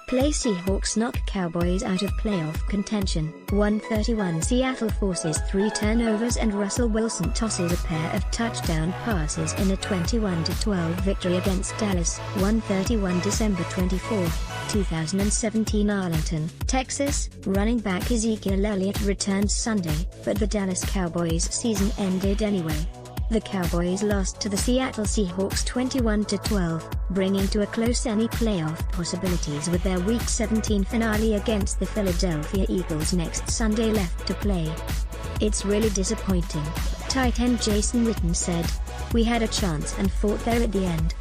Play Seahawks knock Cowboys out of playoff contention. 131 Seattle forces 3 turnovers and Russell Wilson tosses a pair of touchdown passes in a 21-12 victory against Dallas. 131 December 24, 2017 Arlington, Texas. Running back Ezekiel Elliott returns Sunday, but the Dallas Cowboys season ended anyway. The Cowboys lost to the Seattle Seahawks 21-12, bringing to a close any playoff possibilities with their Week 17 finale against the Philadelphia Eagles next Sunday left to play. "It's really disappointing," tight end Jason Witten said. "We had a chance and fought there at the end.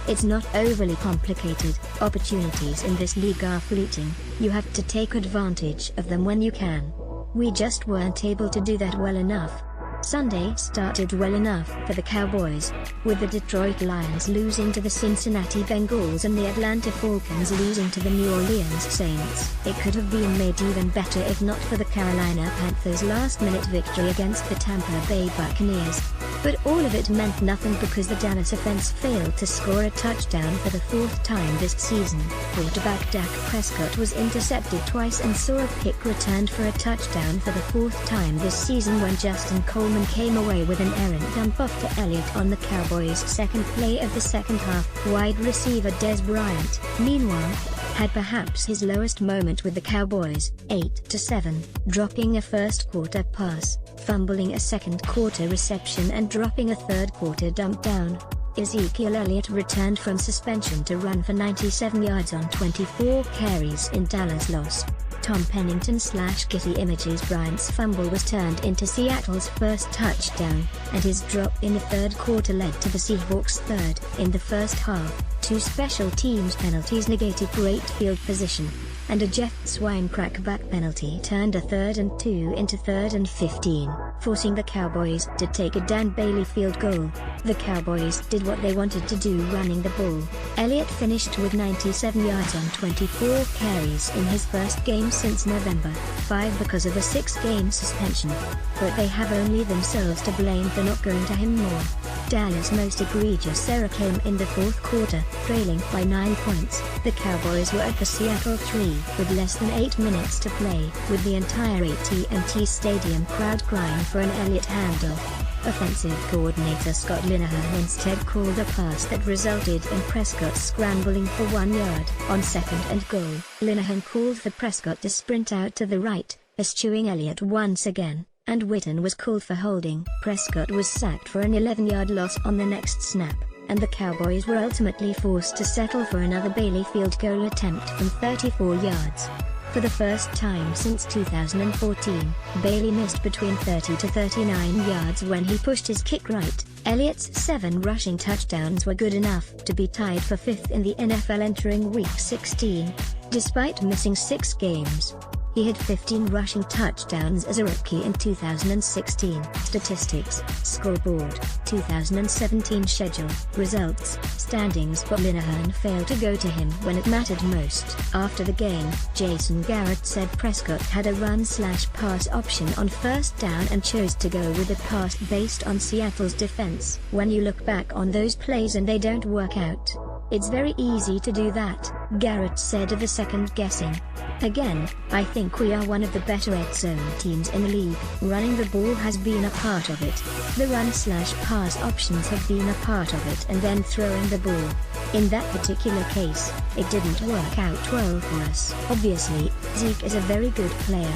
It's not overly complicated. Opportunities in this league are fleeting. You have to take advantage of them when you can. We just weren't able to do that well enough." Sunday started well enough for the Cowboys, with the Detroit Lions losing to the Cincinnati Bengals and the Atlanta Falcons losing to the New Orleans Saints. It could have been made even better if not for the Carolina Panthers' last-minute victory against the Tampa Bay Buccaneers. But all of it meant nothing because the Dallas offense failed to score a touchdown for the 4th time this season. Quarterback Dak Prescott was intercepted twice and saw a kick returned for a touchdown for the 4th time this season when Justin Coleman came away with an errant dump off to Elliott on the Cowboys' second play of the second half. Wide receiver Dez Bryant, meanwhile, had perhaps his lowest moment with the Cowboys, 8-7, dropping a first-quarter pass, fumbling a second-quarter reception and dropping a third-quarter dump down. Ezekiel Elliott returned from suspension to run for 97 yards on 24 carries in Dallas' loss. Tom Pennington/Getty Images Bryant's fumble was turned into Seattle's first touchdown, and his drop in the third quarter led to the Seahawks' third in the first half. 2 special teams penalties negated great field position, and a Jeff Swine crackback penalty turned a 3rd and 2 into 3rd and 15, forcing the Cowboys to take a Dan Bailey field goal. The Cowboys did what they wanted to do running the ball. Elliott finished with 97 yards on 24 carries in his first game since November 5 because of a 6-game suspension. But they have only themselves to blame for not going to him more. Dallas' most egregious error came in the 4th quarter, trailing by 9 points. The Cowboys were at the Seattle 3 with less than 8 minutes to play, with the entire AT&T Stadium crowd crying for an Elliott handoff. Offensive coordinator Scott Linehan instead called a pass that resulted in Prescott scrambling for 1 yard. On 2nd and goal, Linehan called for Prescott to sprint out to the right, eschewing Elliott once again, and Witten was called for holding. Prescott was sacked for an 11-yard loss on the next snap, and the Cowboys were ultimately forced to settle for another Bailey field goal attempt from 34 yards. For the first time since 2014, Bailey missed between 30 to 39 yards when he pushed his kick right. Elliott's 7 rushing touchdowns were good enough to be tied for 5th in the NFL entering Week 16. Despite missing 6 games, he had 15 rushing touchdowns as a rookie in 2016. Statistics, scoreboard, 2017 schedule, results, standings. But Linehan failed to go to him when it mattered most. After the game, Jason Garrett said Prescott had a run/pass option on 1st down and chose to go with a pass based on Seattle's defense. "When you look back on those plays and they don't work out, it's very easy to do that," Garrett said of the second guessing. "Again, I think we are one of the better red zone teams in the league. Running the ball has been a part of it. The run/pass options have been a part of it, and then throwing the ball. In that particular case, it didn't work out well for us. Obviously, Zeke is a very good player.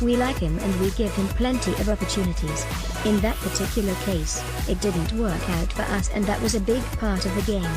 We like him and we give him plenty of opportunities. In that particular case, it didn't work out for us, and that was a big part of the game."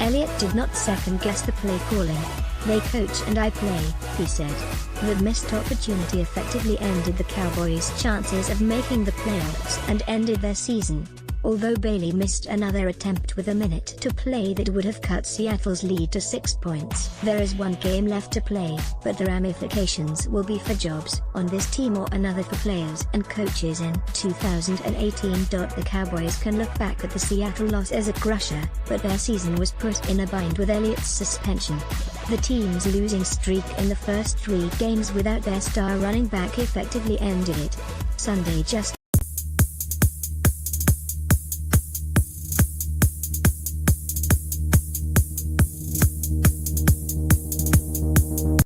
Elliott did not second-guess the play calling. "They coach and I play," he said. The missed opportunity effectively ended the Cowboys' chances of making the playoffs and ended their season. Although Bailey missed another attempt with a minute to play that would have cut Seattle's lead to 6 points. There is 1 game left to play, but the ramifications will be for jobs on this team or another for players and coaches in 2018. The Cowboys can look back at the Seattle loss as a crusher, but their season was put in a bind with Elliott's suspension. The team's losing streak in the first 3 games without their star running back effectively ended it. Sunday just